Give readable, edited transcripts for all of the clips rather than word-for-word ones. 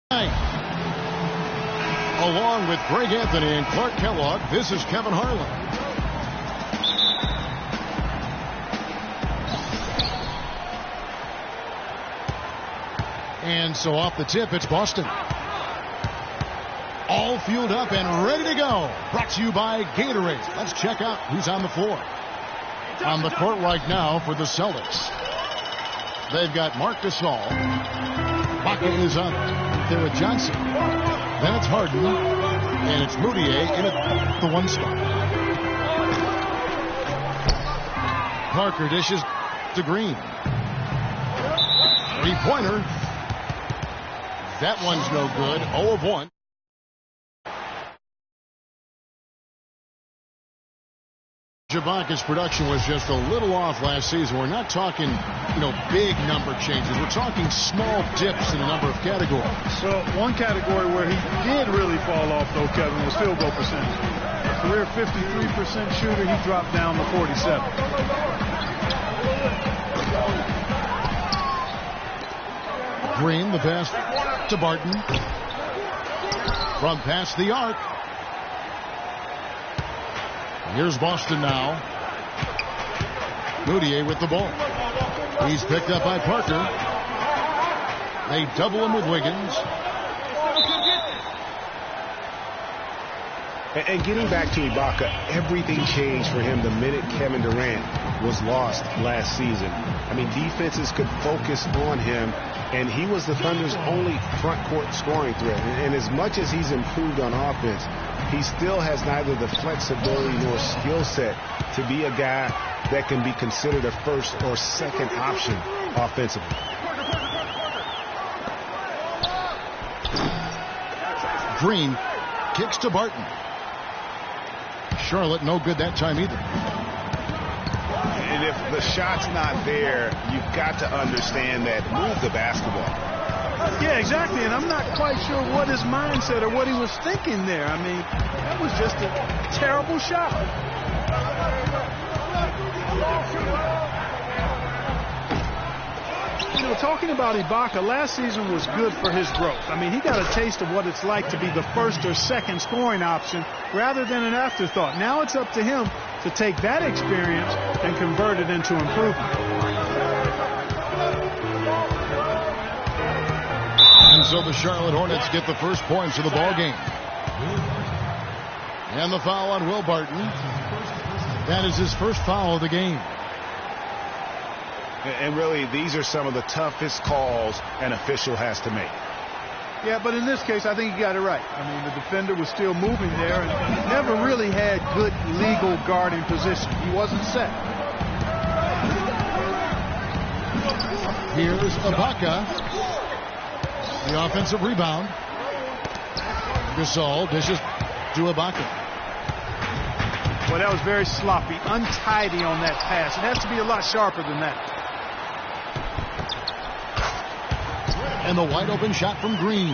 Along with Greg Anthony and Clark Kellogg, this is Kevin Harlan. And so off the tip, it's Boston. All fueled up and ready to go. Brought to you by Gatorade. Let's check out who's on the floor. On the court right now for the Celtics, they've got Marc Gasol. Baca is up there with Johnson. Then it's Harden. And it's Moutier in at the 1 spot. Parker dishes to Green. 3-pointer. That one's no good. 0 of 1. Ibaka's production was just a little off last season. We're not talking, big number changes. We're talking small dips in a number of categories. So one category where he did really fall off, though, Kevin, was field goal percentage. Career 53% shooter, he dropped down to 47. Green, the pass to Barton. From past the arc. Here's Boston now. Moutier with the ball. He's picked up by Parker. They double him with Wiggins. And getting back to Ibaka, everything changed for him the minute Kevin Durant was lost last season. I mean, defenses could focus on him, and he was the Thunder's only front court scoring threat. And as much as he's improved on offense, he still has neither the flexibility nor skill set to be a guy that can be considered a first or second option offensively. Green kicks to Barton. Charlotte no good that time either. And if the shot's not there, you've got to understand that. Move the basketball. Yeah, exactly. And I'm not quite sure what his mindset or what he was thinking there. I mean, that was just a terrible shot. Talking about Ibaka, last season was good for his growth. I mean, he got a taste of what it's like to be the first or second scoring option rather than an afterthought. Now it's up to him to take that experience and convert it into improvement. And so the Charlotte Hornets get the first points of the ball game. And the foul on Will Barton. That is his first foul of the game. And really, these are some of the toughest calls an official has to make. Yeah, but in this case, I think he got it right. I mean, the defender was still moving there and never really had good legal guarding position. He wasn't set. Here's Ibaka. The offensive rebound. Gasol dishes to Ibaka. Well, that was very sloppy, untidy on that pass. It has to be a lot sharper than that. And the wide open shot from Green.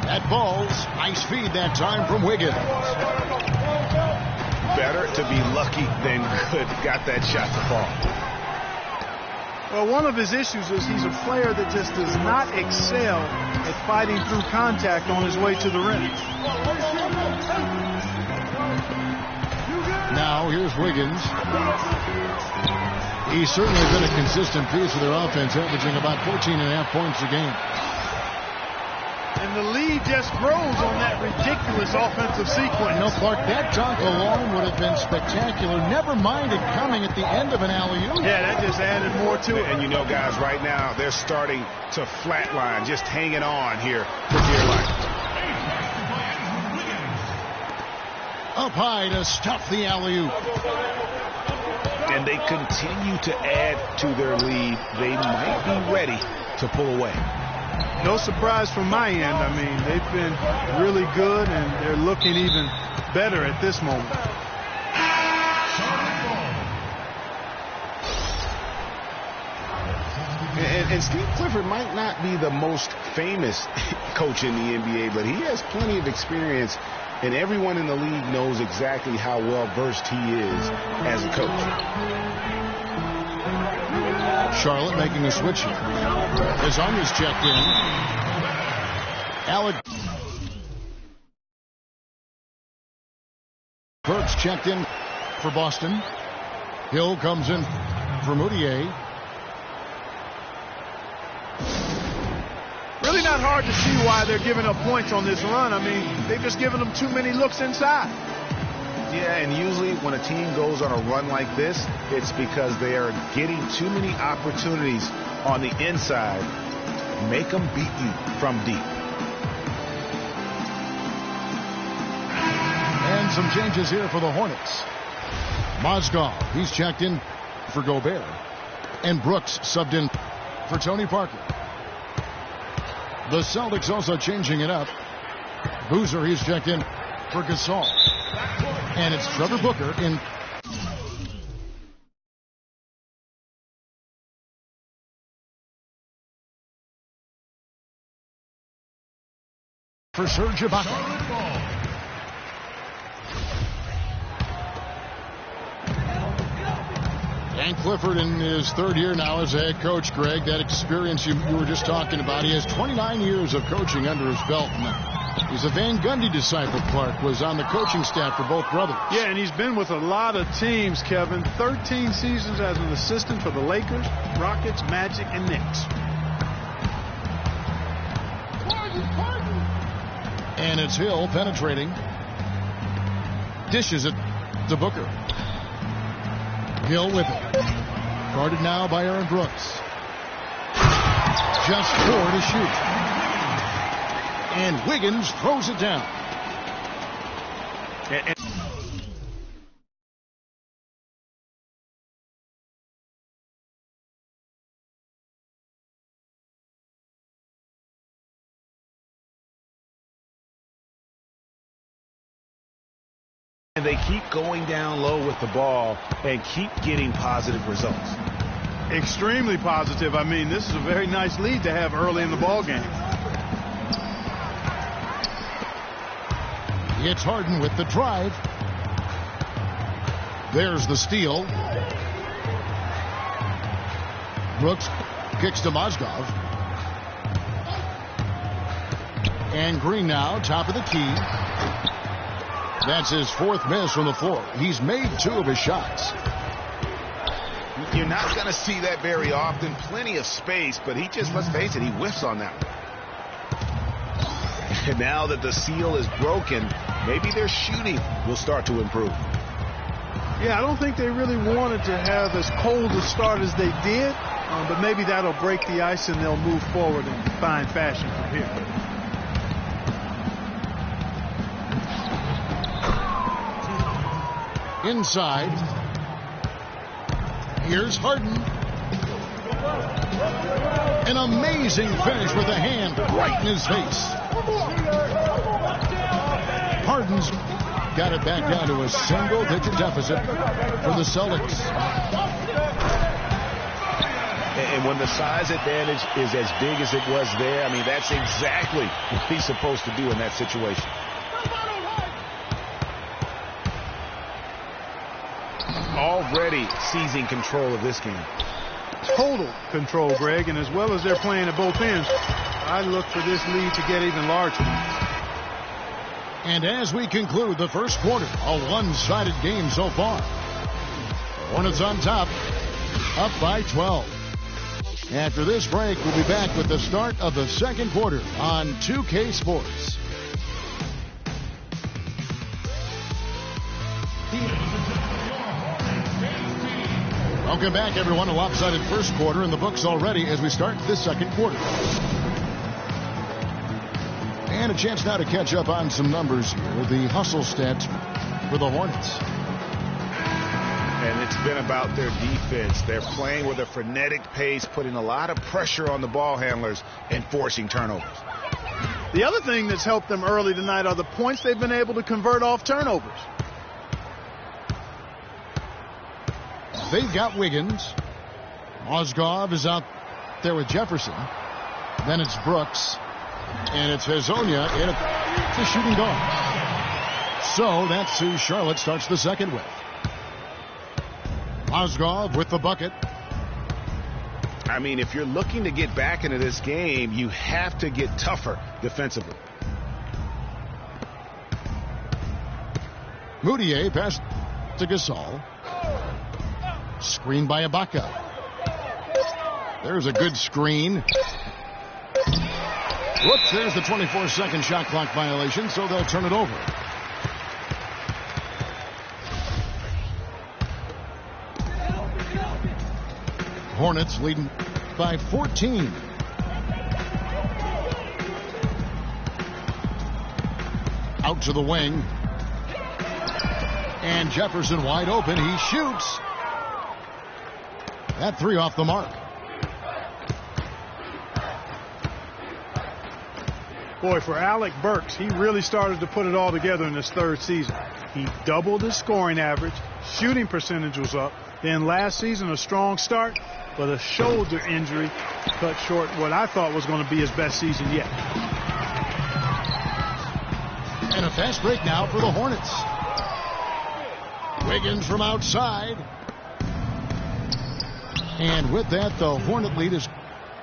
That falls. Nice feed that time from Wiggins. Better to be lucky than good. Got that shot to fall. Well, one of his issues is he's a player that just does not excel at fighting through contact on his way to the rim. Now here's Wiggins. He's certainly been a consistent piece of their offense, averaging about 14.5 points a game. And the lead just grows on that ridiculous offensive sequence. Clark, that dunk alone would have been spectacular. Never mind it coming at the end of an alley-oop. Yeah, that just added more to it. And guys, right now, they're starting to flatline, just hanging on here for dear life. Up high to stuff the alley-oop. And they continue to add to their lead. They might be ready to pull away. No surprise from my end. I mean, they've been really good, and they're looking even better at this moment. And Steve Clifford might not be the most famous coach in the NBA, but he has plenty of experience, and everyone in the league knows exactly how well-versed he is as a coach. Charlotte making a switch here. As Anya's checked in. Alec Burks checked in for Boston. Hill comes in for Moutier. Really not hard to see why they're giving up points on this run. I mean, they've just given them too many looks inside. Yeah, and usually when a team goes on a run like this, it's because they are getting too many opportunities on the inside. Make them beat you from deep. And some changes here for the Hornets. Mozgov, he's checked in for Gobert. And Brooks subbed in for Tony Parker. The Celtics also changing it up. Boozer, he's checked in for Gasol. And it's Trevor Booker in for Serge Ibaka. Dan Clifford in his third year now as a head coach, Greg. That experience you were just talking about. He has 29 years of coaching under his belt now. He's a Van Gundy disciple. Clark was on the coaching staff for both brothers. Yeah, and he's been with a lot of teams, Kevin. 13 seasons as an assistant for the Lakers, Rockets, Magic, and Knicks. And it's Hill penetrating. Dishes it to Booker. Hill with it. Guarded now by Aaron Brooks. Just 4 to shoot. And Wiggins throws it down. And they keep going down low with the ball and keep getting positive results. Extremely positive. I mean, this is a very nice lead to have early in the ball game. It's Harden with the drive. There's the steal. Brooks kicks to Mozgov. And Green now, top of the key. That's his 4th miss from the floor. He's made 2 of his shots. You're not going to see that very often. Plenty of space, but he just, let's face it, he whiffs on that one. And now that the seal is broken, maybe their shooting will start to improve. Yeah, I don't think they really wanted to have as cold a start as they did, but maybe that'll break the ice and they'll move forward in fine fashion from here. Inside. Here's Harden. An amazing finish with a hand right in his face. Harden's got it back down to a single-digit deficit for the Celtics. And when the size advantage is as big as it was there, I mean, that's exactly what he's supposed to do in that situation. Already seizing control of this game. Total control, Greg, and as well as they're playing at both ends, I look for this lead to get even larger. And as we conclude the first quarter, a one-sided game so far. Hornets on top, up by 12. After this break, we'll be back with the start of the second quarter on 2K Sports. Welcome back, everyone. A lopsided first quarter in the books already as we start the second quarter. And a chance now to catch up on some numbers here. The hustle stats for the Hornets. And it's been about their defense. They're playing with a frenetic pace, putting a lot of pressure on the ball handlers and forcing turnovers. The other thing that's helped them early tonight are the points they've been able to convert off turnovers. They've got Wiggins. Mozgov is out there with Jefferson. Then it's Brooks. And it's Hezonja in the shooting guard. So that's who Charlotte starts the second with. Mozgov with the bucket. I mean, if you're looking to get back into this game, you have to get tougher defensively. Moutier pass to Gasol. Screen by Ibaka. There's a good screen. Whoops, there's the 24-second shot clock violation, so they'll turn it over. Hornets leading by 14. Out to the wing. And Jefferson wide open. He shoots. That three off the mark. Boy, for Alec Burks, he really started to put it all together in his third season. He doubled his scoring average. Shooting percentage was up. Then last season, a strong start, but a shoulder injury cut short what I thought was going to be his best season yet. And a fast break now for the Hornets. Wiggins from outside. And with that, the Hornet lead is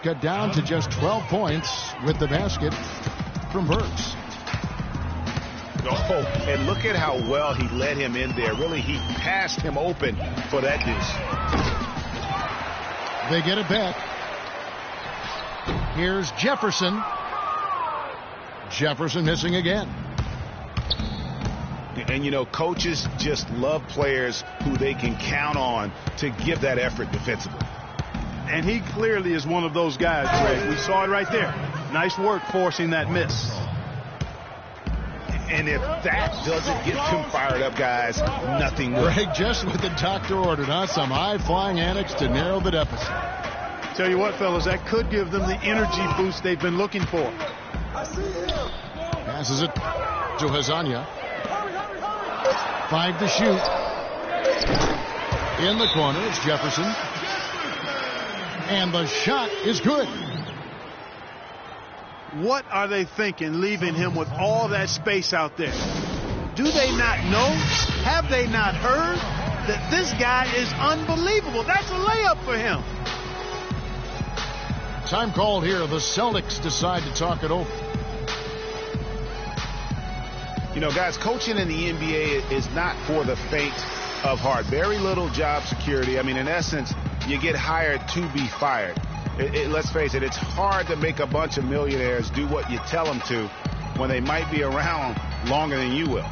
cut down to just 12 points with the basket from Burks. Oh, and look at how well he led him in there. Really, he passed him open for that deuce. They get it back. Here's Jefferson. Jefferson missing again. And, you know, coaches just love players who they can count on to give that effort defensively. And he clearly is one of those guys, Greg. We saw it right there. Nice work forcing that miss. And if that doesn't get them fired up, guys, nothing will. Greg, just what the doctor ordered, huh? Some high-flying antics to narrow the deficit. Tell you what, fellas, that could give them the energy boost they've been looking for. Passes it to Hazanya. 5 to shoot. In the corner, it's Jefferson. And the shot is good. What are they thinking, leaving him with all that space out there? Do they not know? Have they not heard that this guy is unbelievable? That's a layup for him. Time called here. The Celtics decide to talk it over. You know, guys, coaching in the NBA is not for the faint of heart. Very little job security. I mean, in essence, you get hired to be fired. Let's face it, it's hard to make a bunch of millionaires do what you tell them to when they might be around longer than you will.